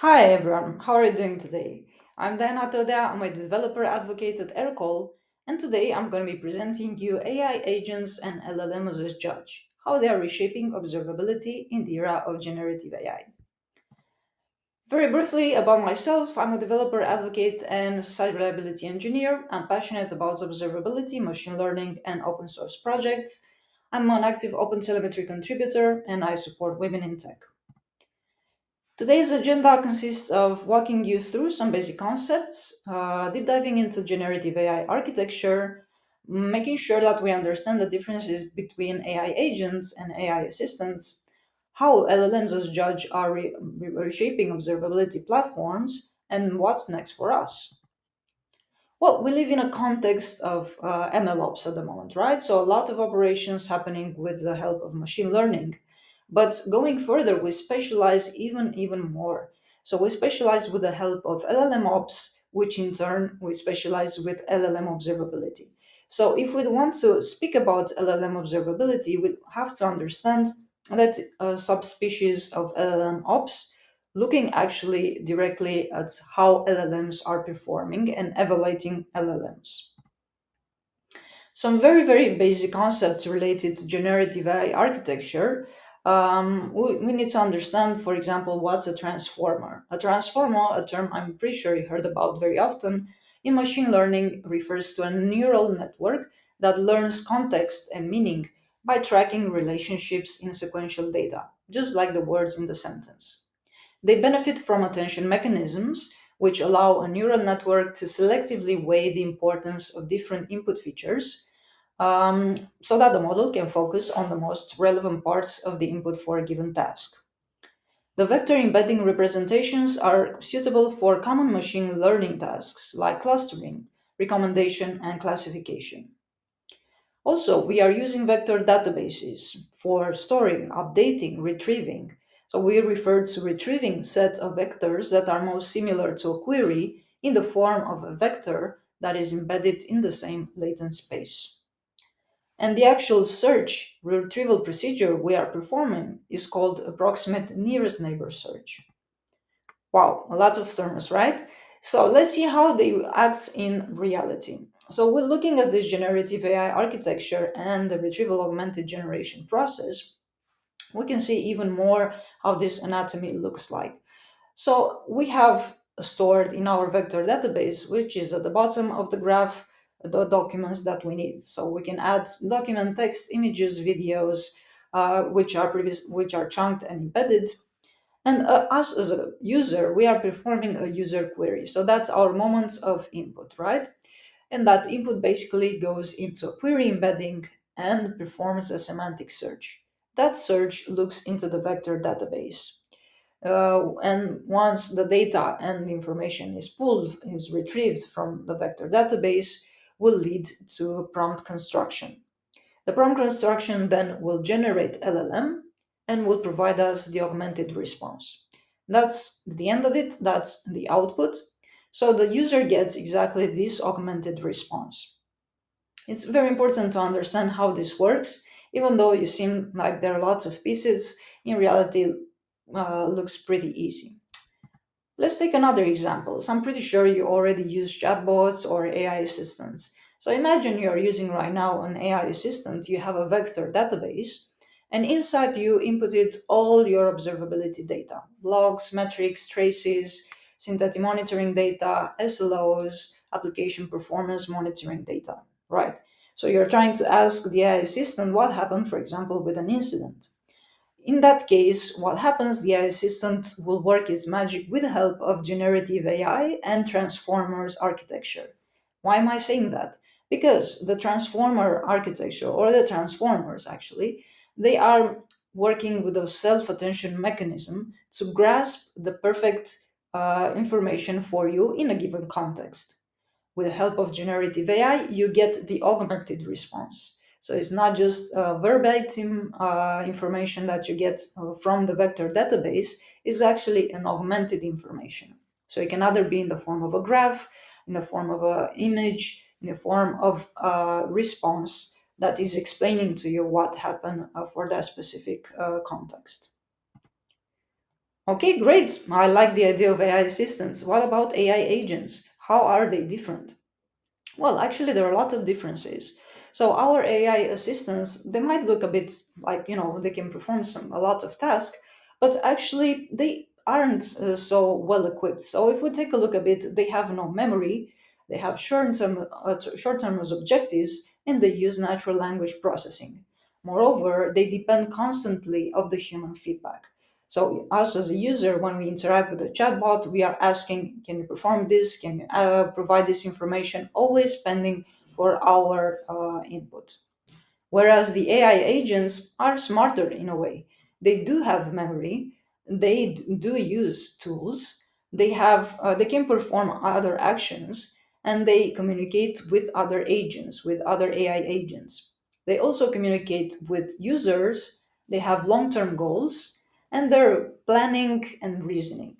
Hi everyone, how are you doing today? I'm Todea, I'm a developer advocate at Aircall, and today I'm going to be presenting you AI agents and LLMs as judge, how they are reshaping observability in the era of generative AI. Very briefly about myself, I'm a developer advocate and site reliability engineer. I'm passionate about observability, machine learning, and open source projects. I'm an active OpenTelemetry contributor, and I support women in tech. Today's agenda consists of walking you through some basic concepts, deep diving into generative AI architecture, making sure that we understand the differences between AI agents and AI assistants, how LLMs as judge are reshaping observability platforms, and what's next for us. Well, we live in a context of MLOps at the moment, right? So a lot of operations happening with the help of machine learning. But going further, we specialize even more. So we specialize with the help of LLM ops, which in turn we specialize with LLM observability. So if we want to speak about LLM observability, we have to understand that a subspecies of LLM ops looking actually directly at how LLMs are performing and evaluating LLMs. Some very basic concepts related to generative AI architecture. We need to understand, for example, what's a transformer. A transformer, a term I'm pretty sure you heard about very often, in machine learning refers to a neural network that learns context and meaning by tracking relationships in sequential data, just like the words in the sentence. They benefit from attention mechanisms, which allow a neural network to selectively weigh the importance of different input features so that the model can focus on the most relevant parts of the input for a given task. The vector embedding representations are suitable for common machine learning tasks like clustering, recommendation, and classification. Also, we are using vector databases for storing, updating, retrieving. So we refer to retrieving set of vectors that are most similar to a query in the form of a vector that is embedded in the same latent space. And the actual search retrieval procedure we are performing is called approximate nearest neighbor search. Wow, a lot of terms, right? So let's see how they act in reality. So we're looking at this generative AI architecture and the retrieval augmented generation process. We can see even more how this anatomy looks like. So we have stored in our vector database, which is at the bottom of the graph, the documents that we need. So we can add document text, images, videos, which are chunked and embedded. And us as a user, we are performing a user query. So that's our moments of input, right? And that input basically goes into a query embedding and performs a semantic search. That search looks into the vector database. And once the data and the information is pulled, is retrieved from the vector database, will lead to prompt construction. The prompt construction then will generate LLM and will provide us the augmented response. That's the end of it, that's the output. So the user gets exactly this augmented response. It's very important to understand how this works, even though you seem like there are lots of pieces, in reality looks pretty easy. Let's take another example. So I'm pretty sure you already use chatbots or AI assistants. So imagine you're using right now an AI assistant, you have a vector database, and inside you inputted all your observability data, logs, metrics, traces, synthetic monitoring data, SLOs, application performance monitoring data, right? So you're trying to ask the AI assistant what happened, for example, with an incident. In that case, what happens, the AI assistant will work its magic with the help of generative AI and transformers architecture. Why am I saying that? Because the transformer architecture, or the transformers actually, they are working with a self attention mechanism to grasp the perfect information for you in a given context. With the help of generative AI, you get the augmented response. So it's not just verbatim information that you get from the vector database, it's actually an augmented information. So it can either be in the form of a graph, in the form of an image, in the form of a response that is explaining to you what happened for that specific context. Okay, great. I like the idea of AI assistants. What about AI agents? How are they different? Well, actually, there are a lot of differences. So our AI assistants, they might look a bit like, they can perform a lot of tasks, but actually they aren't so well equipped. So if we take a look a bit, they have no memory, they have short-term objectives, and they use natural language processing. Moreover, they depend constantly of the human feedback. So us as a user, when we interact with a chatbot, we are asking, can you perform this? Can you provide this information? Always pending for our input. Whereas the AI agents are smarter in a way. They do have memory. They do use tools. They can perform other actions, and they communicate with other agents, with other AI agents. They also communicate with users. They have long-term goals, and they're planning and reasoning.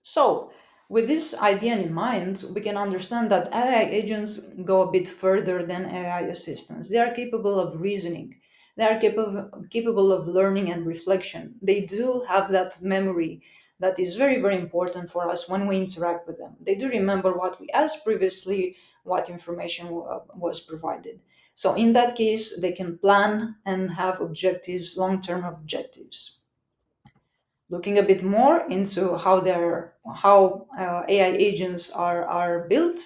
So, with this idea in mind, we can understand that AI agents go a bit further than AI assistants. They are capable of reasoning, they are capable of learning and reflection. They do have that memory that is very, very important for us when we interact with them. They do remember what we asked previously, what information was provided. So, in that case, they can plan and have objectives, long term objectives. Looking a bit more into how AI agents are built,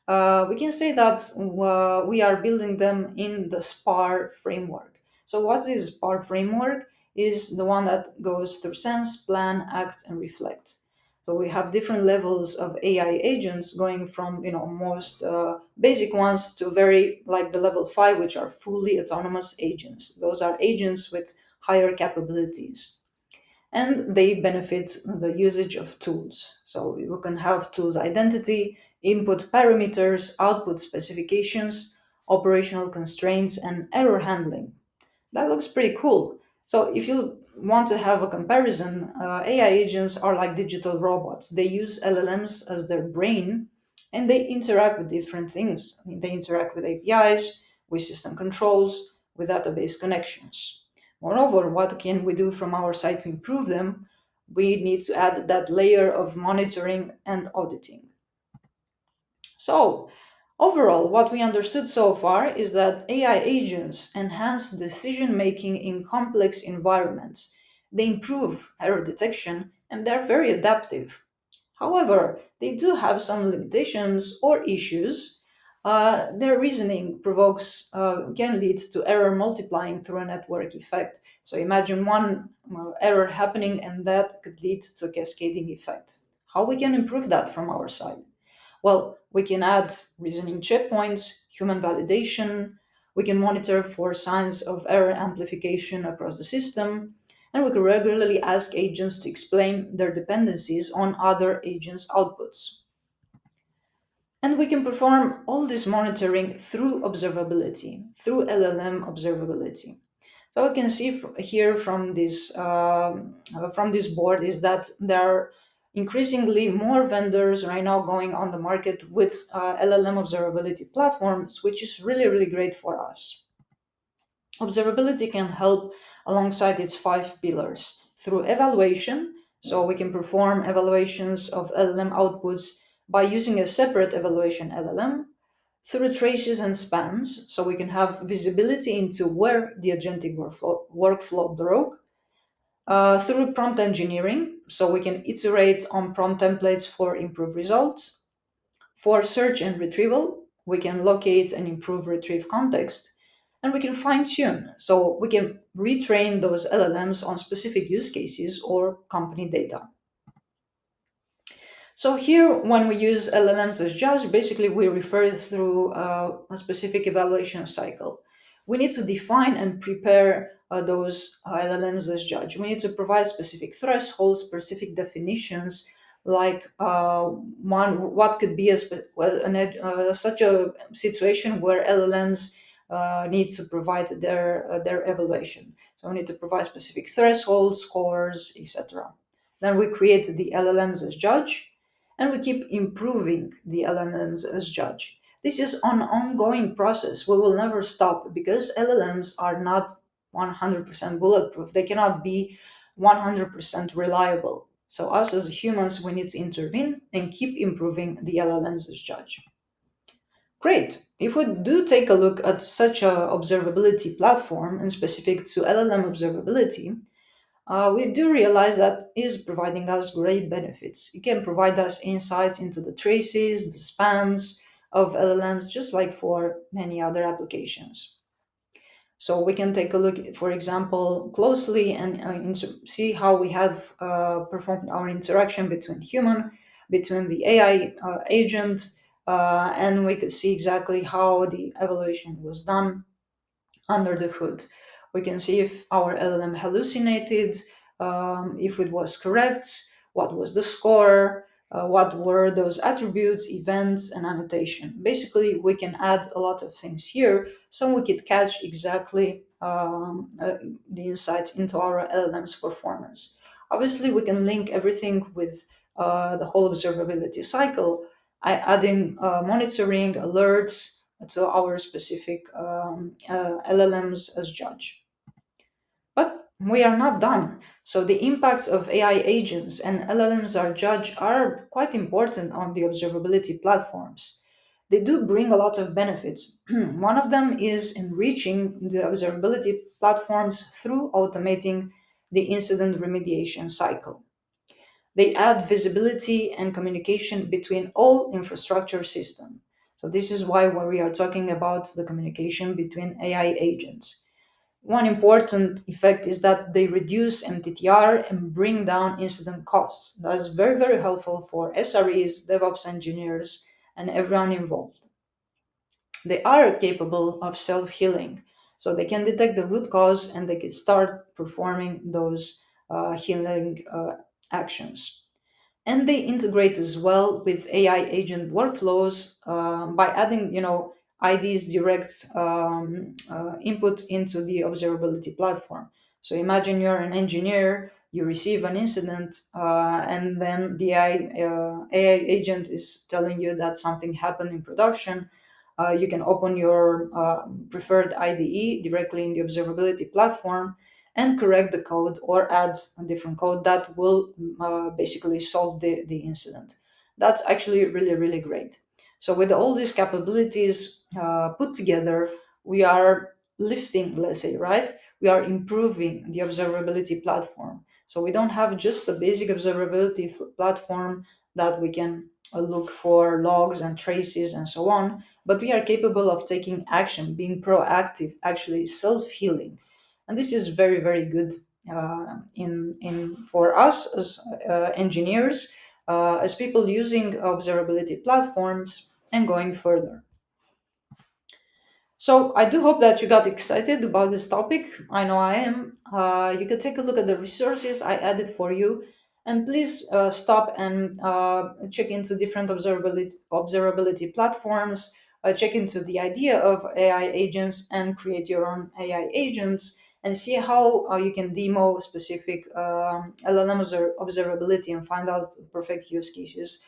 we can say that we are building them in the SPAR framework. So, what is SPAR framework? Is the one that goes through sense, plan, act, and reflect. So we have different levels of AI agents, going from most basic ones to very like the level 5, which are fully autonomous agents. Those are agents with higher capabilities, and they benefit the usage of tools. So you can have tools identity, input parameters, output specifications, operational constraints, and error handling. That looks pretty cool. So if you want to have a comparison, AI agents are like digital robots. They use LLMs as their brain, and they interact with different things. They interact with APIs, with system controls, with database connections. Moreover, what can we do from our side to improve them? We need to add that layer of monitoring and auditing. So, overall, what we understood so far is that AI agents enhance decision making in complex environments. They improve error detection, and they're very adaptive. However, they do have some limitations or issues. Their reasoning can lead to error multiplying through a network effect. So imagine one error happening, and that could lead to a cascading effect. How we can improve that from our side? Well, we can add reasoning checkpoints, human validation, we can monitor for signs of error amplification across the system, and we can regularly ask agents to explain their dependencies on other agents' outputs. And we can perform all this monitoring through observability, through LLM observability. So we can see here from this board is that there are increasingly more vendors right now going on the market with LLM observability platforms, which is really, really great for us. Observability can help alongside its 5 pillars through evaluation. So we can perform evaluations of LLM outputs by using a separate evaluation LLM, through traces and spans, so we can have visibility into where the agentic workflow broke, through prompt engineering, so we can iterate on prompt templates for improved results. For search and retrieval, we can locate and improve retrieve context, and we can fine tune, so we can retrain those LLMs on specific use cases or company data. So here, when we use LLMs as judge, basically we refer through a specific evaluation cycle. We need to define and prepare those LLMs as judge. We need to provide specific thresholds, specific definitions, like what could be such a situation where LLMs need to provide their evaluation. So we need to provide specific thresholds, scores, etc. Then we create the LLMs as judge, and we keep improving the LLMs as judge. This is an ongoing process. We will never stop because LLMs are not 100% bulletproof. They cannot be 100% reliable. So us as humans, we need to intervene and keep improving the LLMs as judge. Great. If we do take a look at such a observability platform and specific to LLM observability, we do realize that is providing us great benefits. It can provide us insights into the traces, the spans of LLMs, just like for many other applications. So we can take a look, for example, closely and see how we have performed our interaction between the AI agent, and we could see exactly how the evaluation was done under the hood. We can see if our LLM hallucinated, if it was correct, what was the score, what were those attributes, events, and annotation. Basically, we can add a lot of things here so we could catch exactly the insights into our LLM's performance. Obviously, we can link everything with the whole observability cycle, adding monitoring, alerts, to our specific LLMs as judge. But we are not done. So the impacts of AI agents and LLMs as judge are quite important on the observability platforms. They do bring a lot of benefits. One of them is enriching the observability platforms through automating the incident remediation cycle. They add visibility and communication between all infrastructure systems. So this is why when we are talking about the communication between AI agents. One important effect is that they reduce MTTR and bring down incident costs. That's very, very helpful for SREs, DevOps engineers, and everyone involved. They are capable of self-healing, so they can detect the root cause and they can start performing those healing actions. And they integrate as well with AI agent workflows by adding, IDs direct input into the observability platform. So imagine you're an engineer, you receive an incident, and then the AI agent is telling you that something happened in production. You can open your preferred IDE directly in the observability platform and correct the code or add a different code that will basically solve the incident. That's actually really, really great. So, with all these capabilities put together, we are lifting, let's say, right? We are improving the observability platform. So, we don't have just a basic observability platform that we can look for logs and traces and so on, but we are capable of taking action, being proactive, actually self healing, and this is very, very good in for us as engineers, as people using observability platforms and going further. So I do hope that you got excited about this topic. I know I am. You can take a look at the resources I added for you, and please stop and check into different observability platforms. Check into the idea of AI agents and create your own AI agents, and see how you can demo specific LLM observability and find out perfect use cases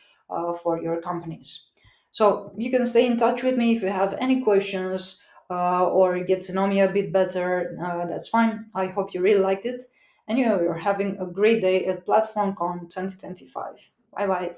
for your companies. So you can stay in touch with me if you have any questions or get to know me a bit better. That's fine. I hope you really liked it. And you're having a great day at PlatformCon 2025. Bye bye.